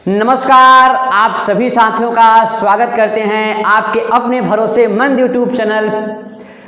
नमस्कार, आप सभी साथियों का स्वागत करते हैं आपके अपने भरोसेमंद यूट्यूब चैनल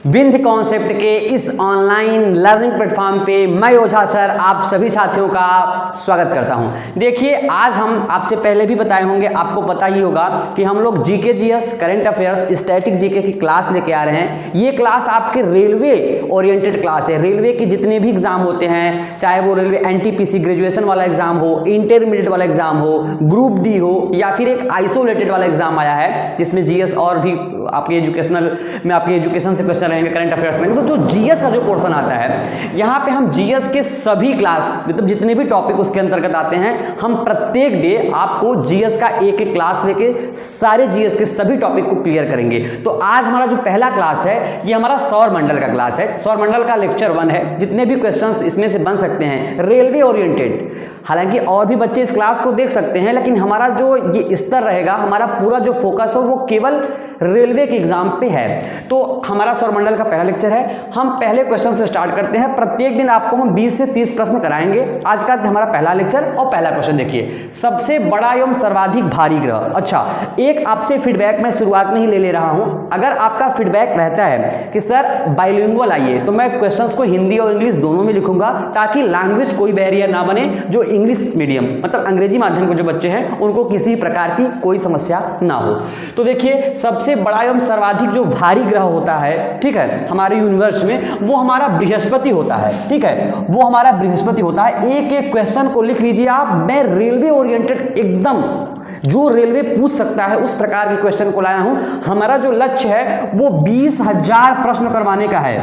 विंध्य कॉन्सेप्ट के इस ऑनलाइन लर्निंग प्लेटफॉर्म पे। मैं ओझा सर आप सभी साथियों का स्वागत करता हूं। देखिए, आज हम आपसे पहले भी बताए होंगे, आपको पता ही होगा कि हम लोग GK GS, current affairs, static GK की क्लास लेके आ रहे हैं। ये क्लास आपके रेलवे ओरिएंटेड क्लास है। रेलवे के जितने भी एग्जाम होते हैं, चाहे वो रेलवे एनटीपीसी ग्रेजुएशन वाला एग्जाम हो, इंटरमीडिएट वाला एग्जाम हो, ग्रुप डी हो, या फिर एक आइसोलेटेड वाला एग्जाम आया है जिसमें जीएस और भी आपके एजुकेशनल में आपके एजुकेशन से क्वेश्चन रहेंगे, करंट अफेयर्स रहेंगे। तो जो जीएस का जो पोर्शन आता है, यहाँ पे हम जीएस के सभी क्लास, मतलब जितने भी टॉपिक उसके अंतर्गत आते हैं, हम प्रत्येक डे आपको जीएस का एक एक क्लास लेके सारे जीएस के सभी टॉपिक को क्लियर करेंगे। तो आज हमारा जो पहला क्लास है, ये हमारा सौर मंडल का क्लास है। सौर मंडल का लेक्चर 1 है। जितने भी क्वेश्चंस इसमें से बन सकते हैं रेलवे ओरिएंटेड, हालांकि और भी बच्चे इस क्लास को देख सकते हैं, लेकिन हमारा जो ये स्तर रहेगा, हमारा पूरा जो फोकस है वो केवल रेलवे के एग्जाम पे है। तो हमारा सौर मंडल का पहला लेक्चर है। हम पहले क्वेश्चन से स्टार्ट करते हैं। प्रत्येक दिन आपको हम 20 से 30 प्रश्न कराएंगे। आज का हमारा पहला लेक्चर और पहला क्वेश्चन देखिए, सबसे बड़ा एवं सर्वाधिक भारी ग्रह। अच्छा, एक आपसे फीडबैक मैं शुरुआत में ही ले रहा हूं। अगर आपका फीडबैक रहता है कि सर बाइलिंगुअल आइए, तो मैं क्वेश्चंस को हिंदी और इंग्लिश दोनों में लिखूंगा, ताकि लैंग्वेज कोई बैरियर ना बने। जो इंग्लिश मीडियम मतलब अंग्रेजी माध्यम के जो बच्चे हैं, उनको किसी प्रकार की कोई समस्या ना हो। तो देखिए, सबसे बड़ा एवं सर्वाधिक जो भारी ग्रह होता है, ठीक है, हमारे यूनिवर्स में, वो हमारा बृहस्पति होता है। ठीक है, वो हमारा बृहस्पति होता है। एक एक क्वेश्चन को लिख लीजिए आप। मैं रेलवे ओरिएंटेड एकदम जो रेलवे पूछ सकता है उस प्रकार के क्वेश्चन को लाया हूं। हमारा जो लक्ष्य है वो 20,000 प्रश्न करवाने का है।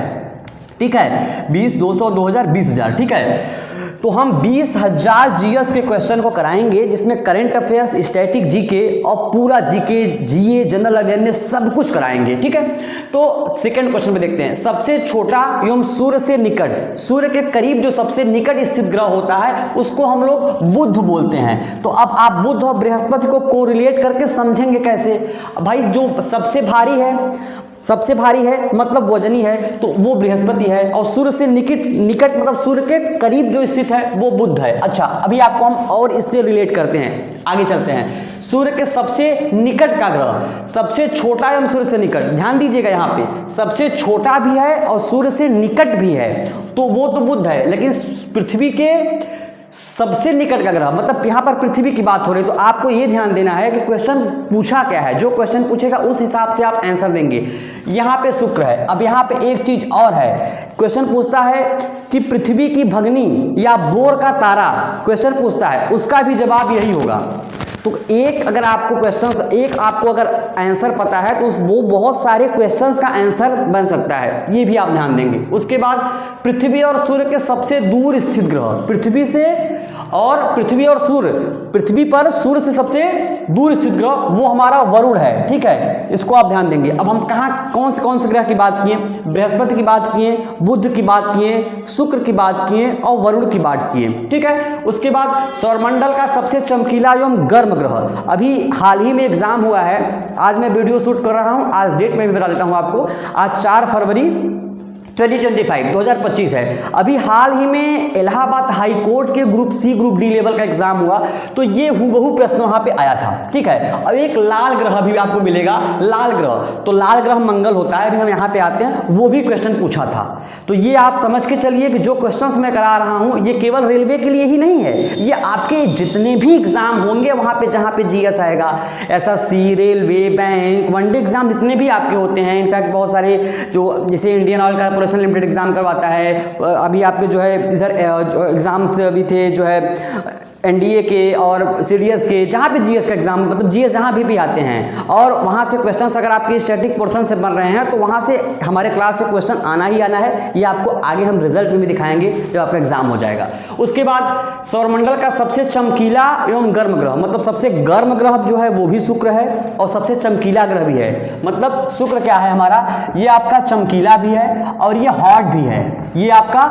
ठीक है, 20, 200, 2000, 20,000। ठीक है, तो हम 20,000 जीएस के क्वेश्चन को कराएंगे, जिसमें करंट अफेयर्स, स्टैटिक जीके और पूरा जीके, जीए, जनरल अवेयरनेस सब कुछ कराएंगे। ठीक है, तो सेकंड क्वेश्चन में देखते हैं। सबसे छोटा एवं सूर्य से निकट, सूर्य के करीब जो सबसे निकट स्थित ग्रह होता है, उसको हम लोग बुध बोलते हैं। तो अब आप बुध और बृहस्पति को कोरिलेट करके समझेंगे कैसे? भाई, जो सबसे भारी है, सबसे भारी है मतलब वजनी है, तो वो बृहस्पति है, और सूर्य से निकट मतलब सूर्य के करीब जो स्थित है वो बुध है। अच्छा, अभी आपको हम और इससे रिलेट करते हैं, आगे चलते हैं। सूर्य के सबसे निकट का ग्रह, सबसे छोटा एवं सूर्य से निकट, ध्यान दीजिएगा, यहाँ पे सबसे छोटा भी है और सूर्य से निकट भी है, तो वो तो बुध है। लेकिन पृथ्वी के सबसे निकट का ग्रह, मतलब यहां पर पृथ्वी की बात हो रही है, तो आपको यह ध्यान देना है कि क्वेश्चन पूछा क्या है। जो क्वेश्चन पूछेगा उस हिसाब से आप आंसर देंगे। यहां पे शुक्र है। अब यहां पे एक चीज और है, क्वेश्चन पूछता है कि पृथ्वी की भगनी या भोर का तारा, क्वेश्चन पूछता है, उसका भी जवाब यही होगा। तो एक अगर आपको क्वेश्चंस, एक आपको अगर आंसर पता है, तो वो बहुत सारे क्वेश्चंस का आंसर बन सकता है। ये भी आप ध्यान देंगे। उसके बाद पृथ्वी और सूर्य के सबसे दूर स्थित ग्रह, पृथ्वी से और पृथ्वी और सूर्य, पृथ्वी पर सूर्य से सबसे दूर स्थित ग्रह वो हमारा वरुण है। ठीक है, इसको आप ध्यान देंगे। अब हम कहाँ कौन से ग्रह की बात किए? बृहस्पति की बात किए, बुध की बात किए, शुक्र की बात किए और वरुण की बात किए। ठीक है, उसके बाद सौरमंडल का सबसे चमकीला एवं गर्म ग्रह, अभी हाल ही में एग्जाम हुआ है। आज मैं वीडियो शूट कर रहा हूं, आज डेट में भी बता देता हूं आपको। आज 4 फरवरी 2025 है। अभी हाल ही में इलाहाबाद हाई कोर्ट के ग्रुप सी, ग्रुप डी लेवल का एग्जाम हुआ, तो ये हुबहू प्रश्न वहां पे आया था। ठीक है, अब एक लाल ग्रह भी आपको मिलेगा, लाल ग्रह, तो लाल ग्रह मंगल होता है। अभी हम यहाँ पे आते हैं, वो भी क्वेश्चन पूछा था। तो ये आप समझ के चलिए कि जो क्वेश्चंस मैं करा रहा हूँ, ये केवल रेलवे के लिए ही नहीं है, ये आपके जितने भी एग्जाम होंगे वहां पे, जहां पे जीएस आएगा, SSC, railway, bank, one day exam जितने भी आपके होते हैं। इनफैक्ट बहुत सारे जो जैसे इंडियन ऑयल का लिमिटेड एग्जाम करवाता है। अभी आपके जो है इधर एग्जाम्स अभी थे, जो है एनडीए के और सीडीएस के, जहाँ पे जीएस का एग्जाम, मतलब जीएस जहाँ भी आते हैं, और वहाँ से क्वेश्चंस अगर आपके स्टैटिक पोर्शन से बन रहे हैं, तो वहाँ से हमारे क्लास से क्वेश्चन आना ही आना है। ये आपको आगे हम रिजल्ट में भी दिखाएंगे जब आपका एग्जाम हो जाएगा। उसके बाद सौरमंडल का सबसे चमकीला एवं गर्म ग्रह, मतलब सबसे गर्म ग्रह जो है वो भी शुक्र है, और सबसे चमकीला ग्रह भी है। मतलब शुक्र क्या है हमारा, ये आपका चमकीला भी है और ये हॉट भी है। ये आपका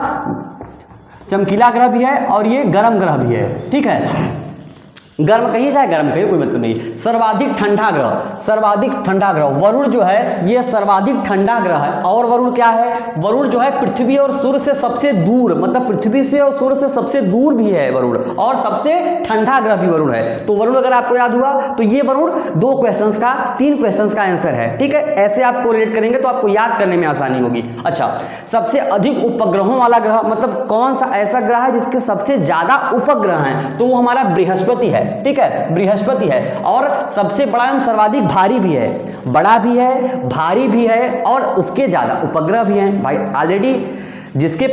चमकीला ग्रह भी है और ये गर्म ग्रह भी है। ठीक है, गर्म कहीं चाहे गर्म कहीं, कोई मतलब नहीं। सर्वाधिक ठंडा ग्रह, सर्वाधिक ठंडा ग्रह वरुण जो है ये सर्वाधिक ठंडा ग्रह है। और वरुण क्या है, वरुण जो है पृथ्वी और सूर्य से सबसे दूर, मतलब पृथ्वी से और सूर्य से सबसे दूर भी है वरुण, और सबसे ठंडा ग्रह भी वरुण है। तो वरुण अगर आपको याद हुआ तो ये वरुण 2 क्वेश्चंस का 3 क्वेश्चंस का आंसर है, ठीक है। ऐसे आप कोरिलेट करेंगे तो आपको याद करने में आसानी होगी। अच्छा, सबसे अधिक उपग्रहों वाला ग्रह, मतलब कौन सा ऐसा ग्रह है जिसके सबसे ज्यादा उपग्रह हैं, तो वो हमारा बृहस्पति है, ठीक है, बृहस्पति है। और सबसे बड़ा एवं सर्वाधिक भारी भी है, बड़ा भी है, भारी भी है, और उसके ज्यादा उपग्रह भी हैं। भाई ऑलरेडी जिसके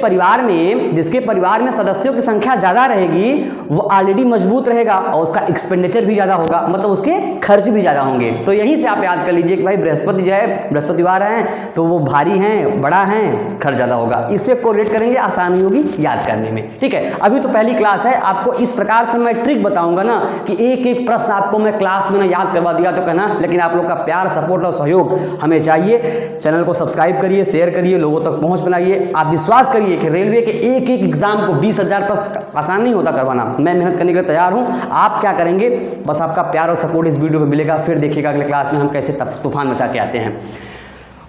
परिवार में सदस्यों की संख्या ज्यादा रहेगी वो ऑलरेडी मजबूत रहेगा और उसका एक्सपेंडिचर भी ज्यादा होगा, मतलब उसके खर्च भी ज्यादा होंगे। तो यहीं से आप याद कर लीजिए कि भाई बृहस्पति जो है, बृहस्पतिवार हैं तो वो भारी हैं, बड़ा हैं, खर्च ज्यादा होगा। इससे कोरिलेट करेंगे, आसानी होगी याद करने में, ठीक है। अभी तो पहली क्लास है, आपको इस प्रकार से मैं ट्रिक बताऊंगा ना कि एक एक प्रश्न आपको मैं क्लास में ना याद करवा दिया तो कहना, लेकिन आप लोग का प्यार, सपोर्ट और सहयोग हमें चाहिए। चैनल को सब्सक्राइब करिए, शेयर करिए, लोगों तक पहुंच बनाइए। आप विश्वास करिए कि रेलवे के एक एक एग्जाम को 20,000 प्रश्न आसान नहीं होता करवाना। मैं मेहनत करने के लिए तैयार हूं, आप क्या करेंगे, बस आपका प्यार और सपोर्ट इस वीडियो में मिलेगा। फिर देखिएगा अगले क्लास में हम कैसे तूफान मचा के आते हैं।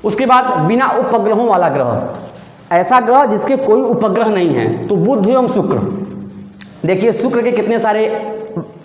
उसके बाद बिना उपग्रहों वाला ग्रह, ऐसा ग्रह जिसके कोई उपग्रह नहीं है, तो बुध एवं शुक्र। देखिए शुक्र के कितने सारे,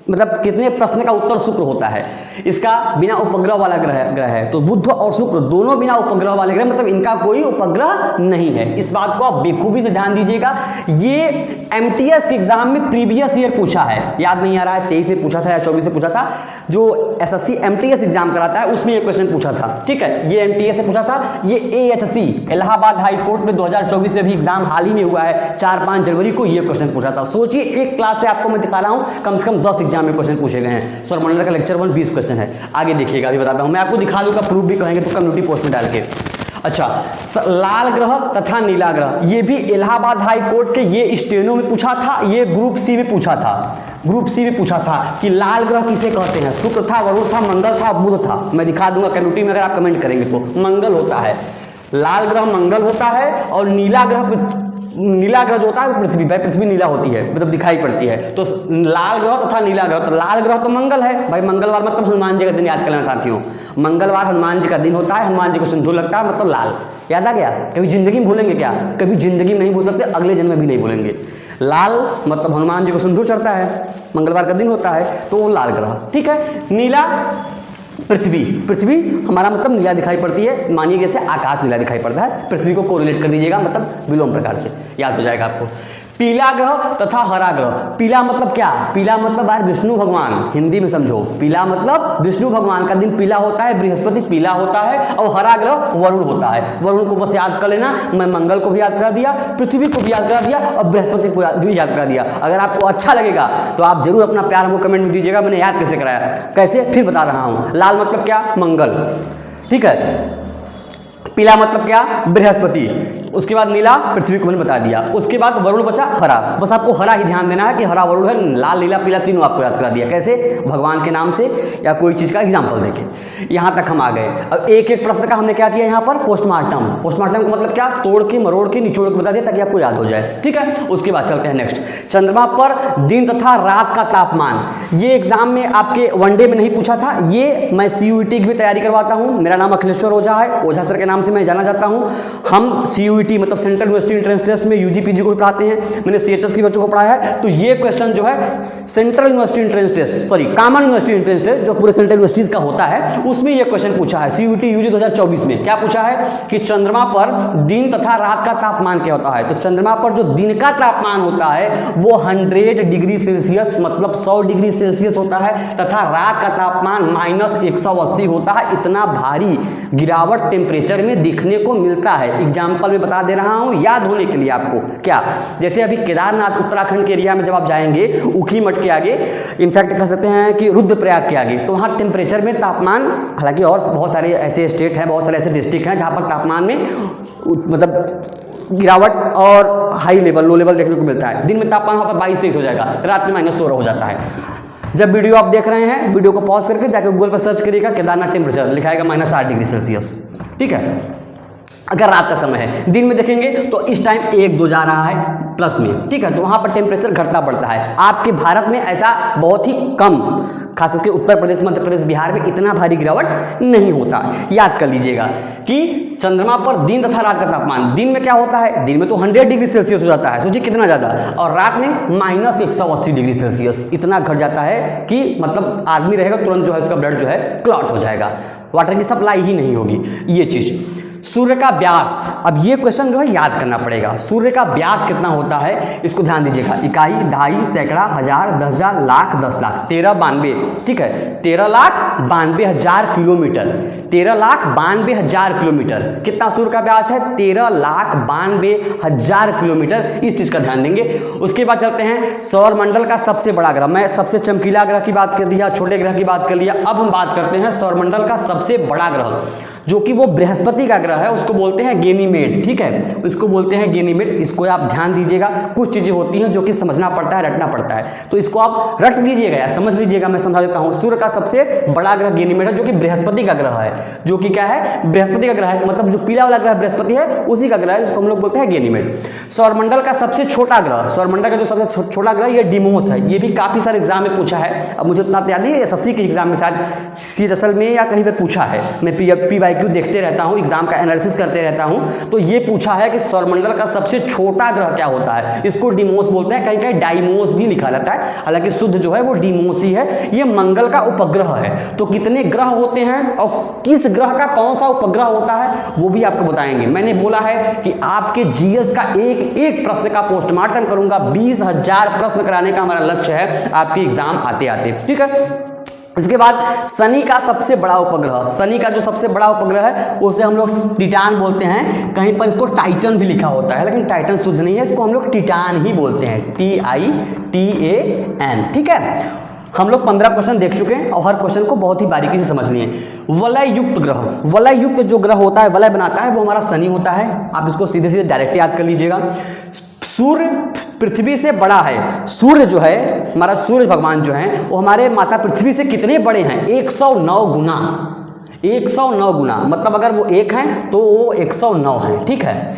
मतलब कितने प्रश्न का उत्तर शुक्र होता है। इसका बिना उपग्रह वाला ग्रह है, तो बुध और शुक्र दोनों बिना उपग्रह वाले ग्रह, मतलब इनका कोई उपग्रह नहीं है। इस बात को आप बेखूबी से ध्यान दीजिएगा। ये एमटीएस के एग्जाम में प्रीवियस ईयर पूछा है, याद नहीं आ रहा है 23 से पूछा था या 24 से पूछा था, जो एसएससी एमटीएस एग्जाम कराता है उसमें ये क्वेश्चन पूछा था, ठीक है। ये एमटीएस से पूछा था। ये एएचसी इलाहाबाद हाई कोर्ट में 2024 में भी एग्जाम हाल ही में हुआ है, 4-5 जनवरी को ये क्वेश्चन पूछा था। सोचिए एक क्लास से आपको मैं दिखा रहा हूं, कम से कम 10 एग्जाम में क्वेश्चन पूछे गए हैं। सौरमंडल का लेक्चर 1 20 क्वेश्चन है। आगे देखिएगा, अभी बताता हूं, मैं आपको दिखा दूंगा, प्रूफ भी कहेंगे तो कम्युनिटी पोस्ट में डाल के। अच्छा, लाल ग्रह तथा नीला ग्रह, ये भी इलाहाबाद हाई कोर्ट के ये स्टेनो में पूछा था, ये ग्रुप सी में पूछा था, ग्रुप सी में पूछा था कि लाल ग्रह किसे कहते हैं। शुक्र था, वरुण था, मंगल था, बुध था। मैं दिखा दूंगा कम्युनिटी में, अगर आप कमेंट करेंगे तो। मंगल होता है, लाल ग्रह मंगल होता है, और नीला ग्रह जो होता है पृथ्वी, भाई पृथ्वी नीला होती है, मतलब दिखाई पड़ती है। तो लाल ग्रह तथा नीला ग्रह, तो लाल ग्रह तो मंगल है भाई, मंगलवार मतलब हनुमान जी का दिन, याद कर लेना साथियों। मंगलवार हनुमान जी का दिन होता है, हनुमान जी को सिंदूर लगता है, मतलब लाल। याद आ गया? कभी जिंदगी में भूलेंगे क्या? कभी जिंदगी में नहीं भूल सकते, अगले जन्म में भी नहीं भूलेंगे। लाल मतलब हनुमान जी को सिंदूर चढ़ता है, मंगलवार का दिन होता है, तो वो लाल ग्रह, ठीक है। नीला पृथ्वी हमारा मतलब नीला दिखाई पड़ती है, मानिए जैसे आकाश नीला दिखाई पड़ता है, पृथ्वी को कोरिलेट कर दीजिएगा, मतलब विलोम प्रकार से याद हो जाएगा आपको। पीला ग्रह तथा हरा ग्रह, पीला मतलब क्या? पीला मतलब यार विष्णु भगवान, हिंदी में समझो। पीला मतलब विष्णु भगवान का दिन पीला होता है, बृहस्पति पीला होता है, और हरा ग्रह वरुण होता है। वरुण को बस याद कर लेना, मैं मंगल को भी याद करा दिया, पृथ्वी को भी याद करा दिया, और बृहस्पति को भी याद करा दिया। अगर आपको अच्छा लगेगा तो आप जरूर अपना प्यार हमको कमेंट में दीजिएगा, मैंने याद कैसे कराया, कैसे फिर बता रहा हूँ। लाल मतलब क्या? मंगल, ठीक है। पीला मतलब क्या? बृहस्पति। उसके बाद नीला पृथ्वी को मैंने बता दिया। उसके बाद वरुण बचा हरा, बस आपको हरा ही ध्यान देना है कि हरा वरुण है। लाल नीला पीला तीनों आपको याद करा दिया, कैसे? भगवान के नाम से या कोई चीज़ का एग्जाम्पल देके। यहाँ तक हम आ गए। अब एक एक प्रश्न का हमने क्या किया यहाँ पर? पोस्टमार्टम। पोस्टमार्टम का मतलब क्या? तोड़ के मरोड़ के निचोड़ के बता दिया ताकि आपको याद हो जाए, ठीक है। उसके बाद चलते हैं नेक्स्ट। चंद्रमा पर दिन तथा रात का तापमान, ये एग्जाम में आपके वनडे में नहीं पूछा था, ये मैं CUET की भी तैयारी करवाता हूँ। मेरा नाम अखिलेश्वर ओझा है, ओझा सर के नाम से मैं जाना जाता हूँ। हम CUET मतलब सेंट्रल यूनिवर्सिटी एंट्रेंस टेस्ट में UG PG को भी पढ़ाते हैं, मैंने CHS के बच्चों को पढ़ाया है। तो ये क्वेश्चन जो है central university entrance test, sorry common university entrance test जो पूरे सेंट्रल यूनिवर्सिटीज का होता है, उसमें ये क्वेश्चन पूछा है। CUET UG 2024 में क्या पूछा है कि चंद्रमा पर दिन तथा रात का तापमान क्या होता है। तो चंद्रमा पर जो दिन का तापमान होता है वो 100 डिग्री सेल्सियस मतलब 100 डिग्री सेल्सियस होता है, तथा रात का तापमान -180 होता है। इतना भारी गिरावट टेम्परेचर में देखने को मिलता है। एग्जाम्पल में बता दे रहा हूं याद होने के लिए आपको। क्या? जैसे अभी केदारनाथ उत्तराखंड के एरिया में जब आप जाएंगे, उखी मठ के आगे, इनफैक्ट कह सकते हैं कि रुद्रप्रयाग के आगे, तो वहाँ टेम्परेचर में तापमान, हालांकि और बहुत सारे ऐसे स्टेट हैं, बहुत सारे ऐसे डिस्ट्रिक्ट हैं जहाँ पर तापमान में मतलब गिरावट और हाई लेवल लो लेवल देखने को मिलता है। दिन में तापमान वहाँ पर 22-23 हो जाएगा, रात में -16 हो जाता है। जब वीडियो आप देख रहे हैं, वीडियो को पॉज करके जाकर गूगल पर सर्च करिएगा केदारनाथ टेम्परेचर, लिखाएगा -8 डिग्री सेल्सियस, ठीक है। अगर रात का समय है, दिन में देखेंगे तो इस टाइम 1-2 जा रहा है प्लस में, ठीक है, तो वहाँ पर टेम्परेचर घटता बढ़ता है। आपके भारत में ऐसा बहुत ही कम, खास करके उत्तर प्रदेश, मध्य प्रदेश, बिहार में इतना भारी गिरावट नहीं होता। याद कर लीजिएगा कि चंद्रमा पर दिन तथा रात का तापमान, दिन में क्या होता है, दिन में तो 100 डिग्री सेल्सियस हो जाता है, सोचिए कितना ज़्यादा, और रात में -180 डिग्री सेल्सियस, इतना घट जाता है कि मतलब आदमी रहेगा तुरंत जो है उसका ब्लड जो है क्लॉट हो जाएगा, वाटर की सप्लाई ही नहीं होगी। ये चीज़, सूर्य का व्यास, अब ये क्वेश्चन जो है याद करना पड़ेगा, सूर्य का व्यास कितना होता है, इसको ध्यान दीजिएगा, इकाई, दहाई, सैकड़ा, हजार, 10,000, लाख, 10 लाख, 1392, ठीक है, 13,92,000 किलोमीटर, 13,92,000 किलोमीटर, कितना सूर्य का व्यास है, 13,92,000 किलोमीटर, इस चीज़ का ध्यान देंगे। उसके बाद चलते हैं सौरमंडल का सबसे बड़ा ग्रह, मैं सबसे चमकीला ग्रह की बात कर दिया, छोटे ग्रह की बात कर लिया, अब हम बात करते हैं सौरमंडल का सबसे बड़ा ग्रह, जो कि वो बृहस्पति का ग्रह है, उसको बोलते हैं गैनीमेड, ठीक है, उसको बोलते हैं गैनीमेड। इसको आप ध्यान दीजिएगा, कुछ चीज़ें होती हैं जो कि समझना पड़ता है, रटना पड़ता है, तो इसको आप रट लीजिएगा या समझ लीजिएगा, मैं समझा देता हूँ। सूर्य का सबसे बड़ा ग्रह गैनीमेड है, जो कि बृहस्पति का ग्रह है, जो कि क्या है, बृहस्पति का ग्रह है, मतलब जो पीला वाला ग्रह बृहस्पति है उसी का ग्रह है, जिसको हम लोग बोलते हैं गैनीमेड। सौरमंडल का सबसे छोटा ग्रह, सौरमंडल का जो सबसे छोटा ग्रह ये डिमोस है, ये भी काफ़ी सारे एग्जाम में पूछा है, अब मुझे उतना याद नहीं है, SSC के एग्जाम में शायद CSL में या कहीं पर पूछा है, मैं PYQ देखते रहता हूँ, एग्जाम का एनालिसिस करते रहता हूं, तो ये पूछा है कि सौरमंडल का सबसे छोटा ग्रह क्या होता है, इसको डिमोस बोलते हैं, कहीं कहीं डाइमोस भी लिखा रहता है, हालांकि शुद्ध जो है वो डिमोस ही है। ये मंगल का उपग्रह है। तो कितने ग्रह होते हैं और किस ग्रह का कौन सा उपग्रह होता है वो भी आपको बताएंगे। मैंने बोला है कि आपके GS का एक एक प्रश्न का पोस्टमार्टम करूंगा, 20,000 प्रश्न कराने का हमारा लक्ष्य है आपके एग्जाम आते आते, ठीक है। इसके बाद शनि का सबसे बड़ा उपग्रह, शनि का जो सबसे बड़ा उपग्रह है उसे हम लोग टिटान बोलते हैं, कहीं पर इसको टाइटन भी लिखा होता है, लेकिन टाइटन शुद्ध नहीं है, इसको हम लोग टिटान ही बोलते हैं, TITAN, ठीक है। हम लोग 15 क्वेश्चन देख चुके हैं और हर क्वेश्चन को बहुत ही बारीकी से समझ लिए। वलय युक्त ग्रह, वलय युक्त जो ग्रह होता है, वलय बनाता है, वो हमारा शनि होता है। आप इसको सीधे सीधे डायरेक्ट याद कर लीजिएगा। सूर्य पृथ्वी से बड़ा है, सूर्य जो है हमारा, सूर्य भगवान जो है वो हमारे माता पृथ्वी से कितने बड़े हैं, 109 गुना, 109 गुना, मतलब अगर वो एक हैं तो वो 109 हैं, ठीक है।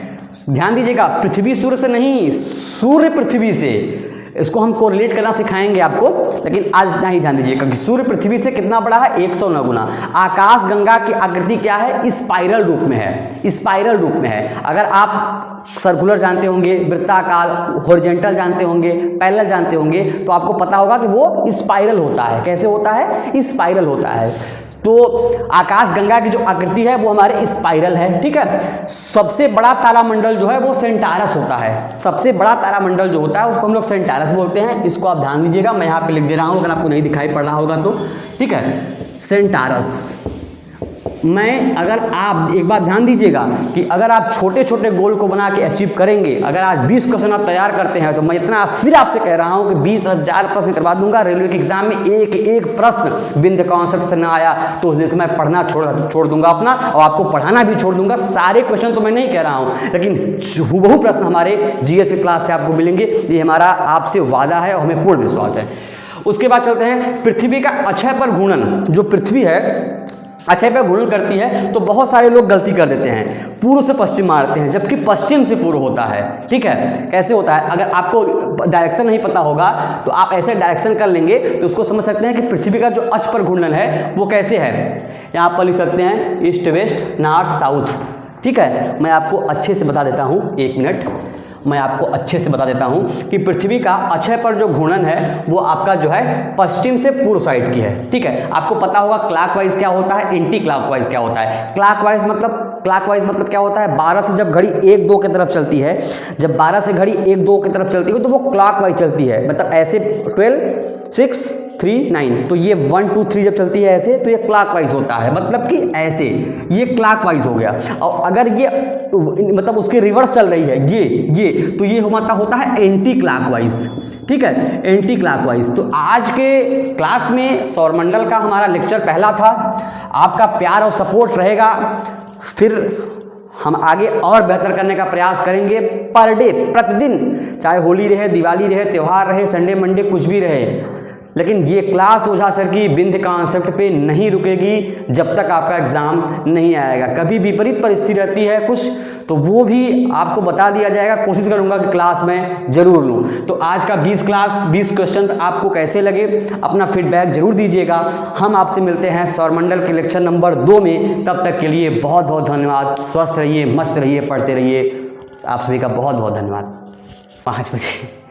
ध्यान दीजिएगा, पृथ्वी सूर्य से नहीं, सूर्य पृथ्वी से, इसको हम कोरिलेट करना सिखाएंगे आपको, लेकिन आज नहीं, ध्यान दीजिएगा कि सूर्य पृथ्वी से कितना बड़ा है, 109 गुना। आकाश गंगा की आकृति क्या है, स्पाइरल रूप में है, स्पाइरल रूप में है। अगर आप सर्कुलर जानते होंगे, वृत्ताकार, हॉरिजॉन्टल जानते होंगे, पैरेलल जानते होंगे, तो आपको पता होगा कि वो स्पाइरल होता है। कैसे होता है, स्पाइरल होता है। तो आकाश गंगा की जो आकृति है वो हमारे स्पाइरल है, ठीक है। सबसे बड़ा तारामंडल जो है वो सेंटारस होता है, सबसे बड़ा तारामंडल जो होता है उसको हम लोग सेंटारस बोलते हैं। इसको आप ध्यान दीजिएगा, मैं यहाँ पे लिख दे रहा हूँ, अगर आपको नहीं दिखाई पड़ रहा होगा तो, ठीक है, सेंटारस। मैं, अगर आप एक बात ध्यान दीजिएगा कि अगर आप छोटे छोटे गोल को बना के अचीव करेंगे, अगर आज 20 क्वेश्चन आप तैयार करते हैं, तो मैं इतना फिर आपसे कह रहा हूं कि 20,000 प्रश्न करवा दूंगा। रेलवे के एग्जाम में एक एक प्रश्न बिंद कॉन्सेप्ट से ना आया तो उस दिन से मैं पढ़ना छोड़ दूंगा अपना, और आपको पढ़ाना भी छोड़ दूंगा। सारे क्वेश्चन तो मैं नहीं कह रहा हूँ, लेकिन हूबहू प्रश्न हमारे GS की क्लास से आपको मिलेंगे, ये हमारा आपसे वादा है और हमें पूर्ण विश्वास है। उसके बाद चलते हैं पृथ्वी का अक्षय पर घूर्णन। जो पृथ्वी है अक्षय पर घूर्णन करती है तो बहुत सारे लोग गलती कर देते हैं, पूर्व से पश्चिम मारते हैं, जबकि पश्चिम से पूर्व होता है, ठीक है। कैसे होता है, अगर आपको डायरेक्शन नहीं पता होगा तो आप ऐसे डायरेक्शन कर लेंगे तो उसको समझ सकते हैं कि पृथ्वी का जो अक्ष पर घूर्णन है वो कैसे है। यहाँ पर लिख सकते हैं ईस्ट वेस्ट नॉर्थ साउथ, ठीक है। मैं आपको अच्छे से बता देता हूँ, एक मिनट, मैं आपको अच्छे से बता देता हूं कि पृथ्वी का अक्षय पर जो घूर्णन है वो आपका जो है पश्चिम से पूर्व साइड की है, ठीक है। आपको पता होगा क्लॉकवाइज क्या होता है, एंटी क्लॉकवाइज क्या होता है। क्लॉकवाइज मतलब क्या होता है, 12 से जब घड़ी 1-2 की तरफ चलती है, जब 12 से घड़ी 1-2 की तरफ चलती है तो वो क्लॉकवाइज चलती है, मतलब ऐसे 12, 6, 3, 9, तो ये 1, 2, 3 जब चलती है ऐसे तो ये क्लॉकवाइज होता है, मतलब कि ऐसे, ये क्लॉकवाइज हो गया। और अगर ये मतलब उसकी रिवर्स चल रही है ये तो ये होता है एंटी क्लॉकवाइज, ठीक है, एंटी क्लॉकवाइज। तो आज के क्लास में सौरमंडल का हमारा लेक्चर पहला था। आपका प्यार और सपोर्ट रहेगा, फिर हम आगे और बेहतर करने का प्रयास करेंगे। पर डे, प्रतिदिन, चाहे होली रहे, दिवाली रहे, त्यौहार रहे, संडे मंडे कुछ भी रहे, लेकिन ये क्लास ओझा सर की बिंद कॉन्सेप्ट पे नहीं रुकेगी जब तक आपका एग्ज़ाम नहीं आएगा। कभी विपरीत परिस्थिति रहती है कुछ, तो वो भी आपको बता दिया जाएगा। कोशिश करूंगा कि क्लास में ज़रूर लूँ। तो आज का 20 क्वेश्चन आपको कैसे लगे, अपना फीडबैक जरूर दीजिएगा। हम आपसे मिलते हैं सौरमंडल के लेक्चर नंबर 2 में। तब तक के लिए बहुत बहुत धन्यवाद। स्वस्थ रहिए, मस्त रहिए, पढ़ते रहिए। आप सभी का बहुत बहुत धन्यवाद। 5 बजे।